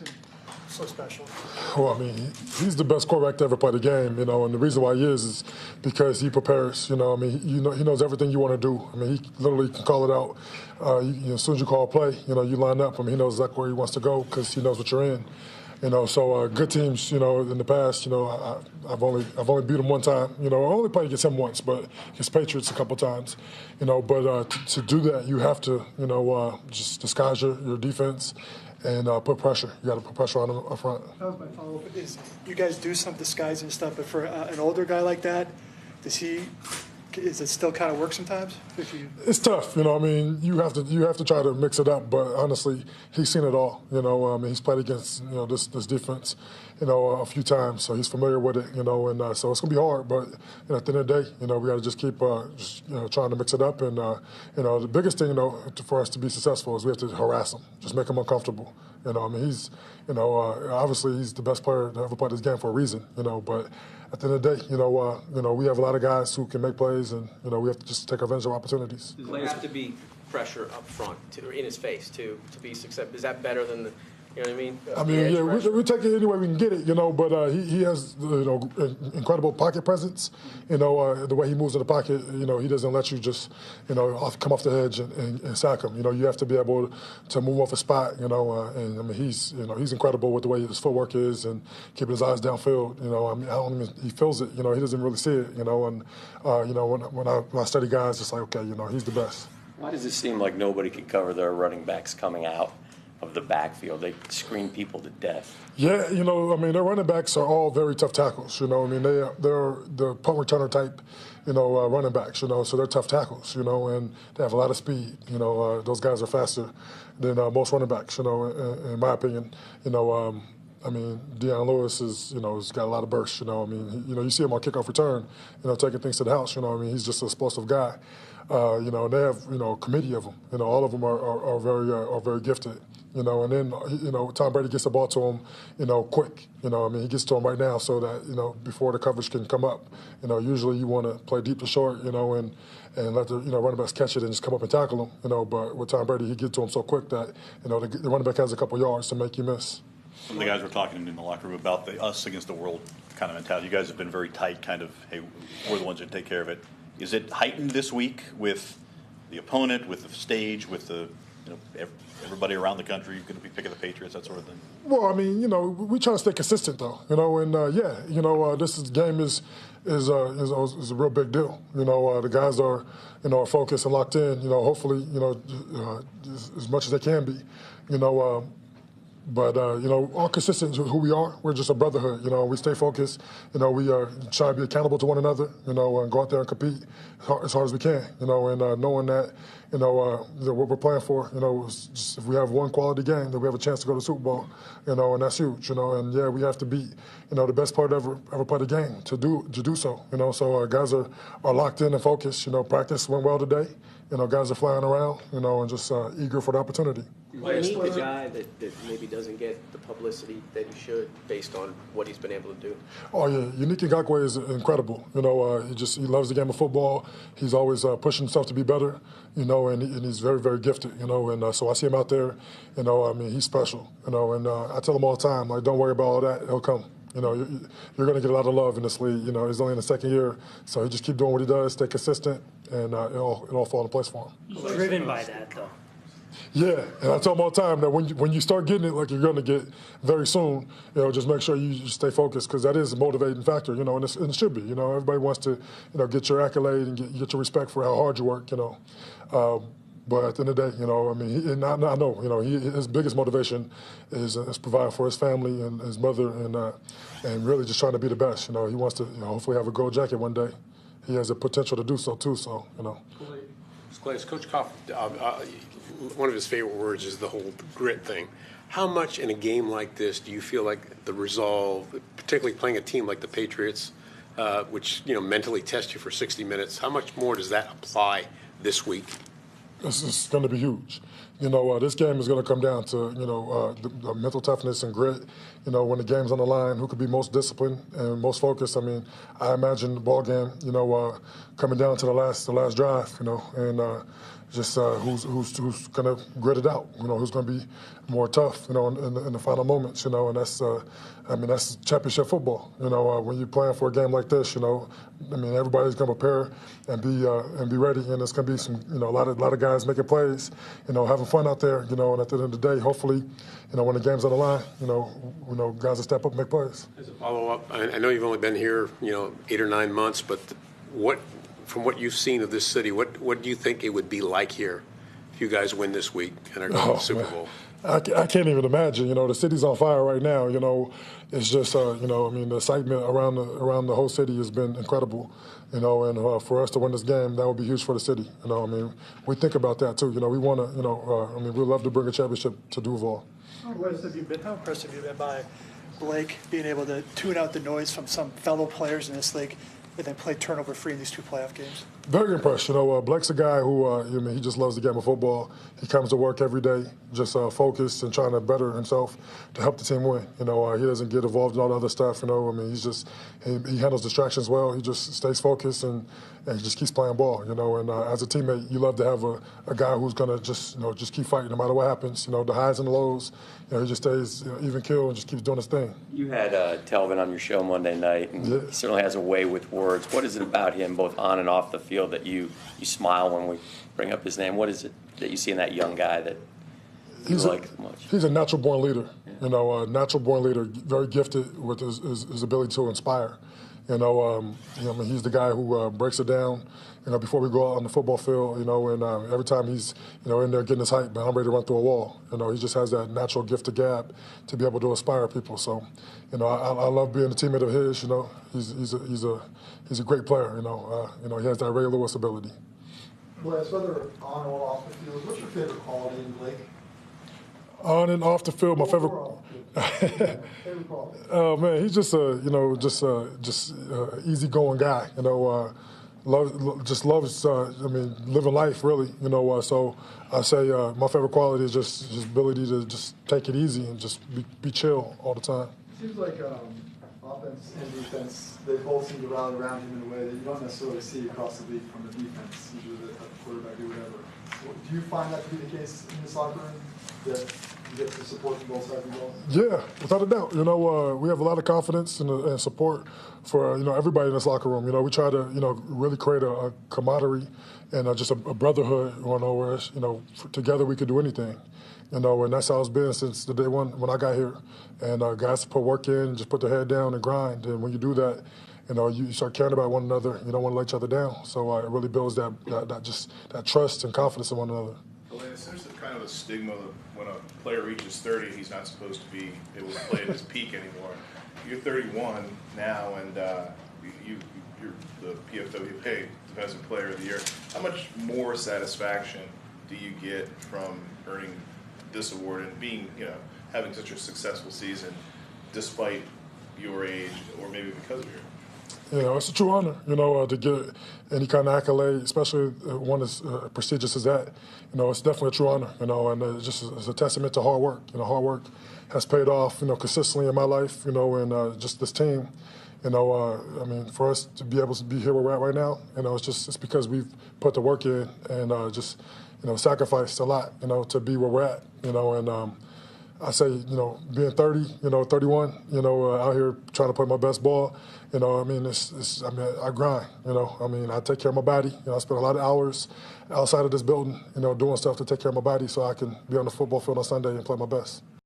makes him so special? Well, I mean, he's the best quarterback to ever play the game, and the reason why he is because he prepares. I mean, he knows everything you want to do. I mean, he literally can call it out. As soon as you call a play, you line up. I mean, he knows exactly where he wants to go because he knows what you're in. So good teams, in the past, I've only beat him one time. I only played against him once, but against Patriots a couple times. But to do that, you have to, just disguise your defense and put pressure. You got to put pressure on him up front. That was my follow-up. Is you guys do some disguising stuff, but for an older guy like that, is it still kind of work sometimes? It's tough, I mean, you have to try to mix it up, but honestly, he's seen it all. I mean, he's played against this defense, a few times, so he's familiar with it. And so it's gonna be hard, but at the end of the day, we got to just keep trying to mix it up. And the biggest thing, for us to be successful is we have to harass him, just make him uncomfortable. I mean, he's, obviously he's the best player to ever play this game for a reason. But at the end of the day, we have a lot of guys who can make plays, and we have to just take advantage of opportunities. Does there have to be pressure up front in his face to be successful? Is that better than the? You know what I mean? I mean, yeah, we take it any way we can get it, but he has, incredible pocket presence. The way he moves in the pocket, he doesn't let you just, come off the edge and sack him. You have to be able to move off a spot, and I mean, he's incredible with the way his footwork is and keeping his eyes downfield. I mean, I don't even, he feels it, he doesn't really see it, and when I study guys, it's like, okay, he's the best. Why does it seem like nobody can cover their running backs coming out of the backfield? They screen people to death. Yeah, I mean, their running backs are all very tough tackles. I mean, they're the punt returner type, running backs. So they're tough tackles. And they have a lot of speed. Those guys are faster than most running backs. In my opinion. I mean, Deion Lewis has got a lot of burst. I mean, you see him on kickoff return, taking things to the house. I mean, he's just an explosive guy. They have a committee of them. All of them are very gifted. And then Tom Brady gets the ball to him, quick. I mean, he gets to him right now so that before the coverage can come up. Usually you want to play deep to short, and let the running backs catch it and just come up and tackle him. But with Tom Brady, he gets to him so quick that the running back has a couple yards to make you miss. Some of the guys were talking in the locker room about the us against the world kind of mentality. You guys have been very tight, kind of, hey, we're the ones that take care of it. Is it heightened this week with the opponent, with the stage, with the everybody around the country going to be picking the Patriots, that sort of thing? Well, I mean, we try to stay consistent though, and this game is a real big deal. The guys are focused and locked in. Hopefully, as much as they can be. But, all consistent with who we are. We're just a brotherhood, We stay focused. We try to be accountable to one another, and go out there and compete as hard as we can, and knowing that, what we're playing for, just if we have one quality game, then we have a chance to go to the Super Bowl, and that's huge, and, yeah, we have to beat, the best player to ever play the game to do so, So guys are locked in and focused, Practice went well today. Guys are flying around, and just eager for the opportunity. Unique, a guy that maybe doesn't get the publicity that he should based on what he's been able to do. Oh, yeah. Unique Ngakoue is incredible. He loves the game of football. He's always pushing himself to be better, and he's very, very gifted, and so I see him out there, I mean, he's special, and I tell him all the time, like, don't worry about all that. He'll come. You're going to get a lot of love in this league. He's only in the second year, so he just keep doing what he does, stay consistent, and it'll all fall into place for him. He's driven by that, though. Yeah, and I tell him all the time that when you start getting it like you're going to get very soon, just make sure you stay focused because that is a motivating factor, and it should be. Everybody wants to, get your accolade and get your respect for how hard you work, But at the end of the day, I mean, I know, his biggest motivation is providing for his family and his mother and really just trying to be the best. He wants to hopefully have a gold jacket one day. He has the potential to do so too. So Clay, Coach Koff, one of his favorite words is the whole grit thing. How much in a game like this do you feel like the resolve, particularly playing a team like the Patriots, which mentally test you for 60 minutes, how much more does that apply this week? This is going to be huge. This game is going to come down to, the mental toughness and grit. When the game's on the line, who could be most disciplined and most focused. I mean, I imagine the ball game, coming down to the last drive, and just who's going to grit it out. You know, who's going to be more tough. You know, in the final moments. You know, and that's championship football. You know, when you're playing for a game like this, you know, I mean, everybody's going to prepare and be ready, and it's going to be some, you know, a lot of guys making plays, you know, having fun out there, you know, and at the end of the day, hopefully, you know, when the game's on the line, you know, guys will step up and make plays. As a follow-up, I know you've only been here, you know, 8 or 9 months, but from what you've seen of this city, what do you think it would be like here if you guys win this week and are going to the Super Bowl? I can't even imagine. You know, the city's on fire right now. You know, it's just, you know, I mean, the excitement around the whole city has been incredible. You know, and for us to win this game, that would be huge for the city. You know, I mean, we think about that too. You know, we want to, you know, I mean, we'd love to bring a championship to Duval. How impressed have you been by Blake being able to tune out the noise from some fellow players in this league and then play turnover-free in these 2 playoff games? Very impressed. You know, Blake's a guy who, I mean, he just loves the game of football. He comes to work every day, just focused and trying to better himself to help the team win. You know, he doesn't get involved in all the other stuff. You know, I mean, he handles distractions well. He just stays focused and he just keeps playing ball. You know, and as a teammate, you love to have a guy who's gonna just keep fighting no matter what happens. You know, the highs and the lows. You know, he just stays even keel and just keeps doing his thing. You had Telvin on your show Monday night, and he certainly has a way with words. What is it about him, both on and off the field, that you smile when we bring up his name? What is it that you see in that young guy that you like so much? He's a natural-born leader. You know, a natural-born leader, very gifted with his ability to inspire. You know, I mean, he's the guy who breaks it down, you know, before we go out on the football field, you know, and every time he's, you know, in there getting his hype, man, I'm ready to run through a wall. You know, he just has that natural gift of gab to be able to inspire people. So, you know, I love being a teammate of his. You know, he's a great player. You know, he has that Ray Lewis ability. Wes, whether on or off the field, what's your favorite quality in Blake? On and off the field, my favorite. Favorite quality. Oh man, he's just easygoing guy. You know, loves. I mean, living life really. You know, so I say my favorite quality is just his ability to just take it easy and just be chill all the time. Seems like offense and defense, they both seem to rally around him in a way that you don't necessarily see across the league from the defense, usually the quarterback or whatever. So do you find that to be the case in this locker room, that you get the support from both sides of the ball? Yeah, without a doubt. You know, we have a lot of confidence and support for, you know, everybody in this locker room. You know, we try to, you know, really create a camaraderie and just a brotherhood, you know, where, you know, together we could do anything. You know, and that's how it's been since the day one when I got here. And guys put work in and just put their head down and grind. And when you do that, you know, you start caring about one another. You don't want to let each other down. So it really builds that trust and confidence in one another. There's kind of a stigma that when a player reaches 30, he's not supposed to be able to play at his peak anymore. You're 31 now, and you're the PFWPA Defensive Player of the Year. How much more satisfaction do you get from earning this award and being, you know, having such a successful season despite your age, or maybe because of your age? You know, it's a true honor, you know, to get any kind of accolade, especially one as prestigious as that. You know, it's definitely a true honor, you know, and it's a testament to hard work. You know, hard work has paid off, you know, consistently in my life, you know, and just this team. You know, I mean, for us to be able to be here where we're at right now, you know, it's because we've put the work in and just, you know, sacrificed a lot, you know, to be where we're at, you know, and I say, you know, being 30, you know, 31, you know, out here trying to play my best ball, you know, I mean, I mean, I grind, you know, I mean, I take care of my body, you know, I spend a lot of hours outside of this building, you know, doing stuff to take care of my body so I can be on the football field on Sunday and play my best.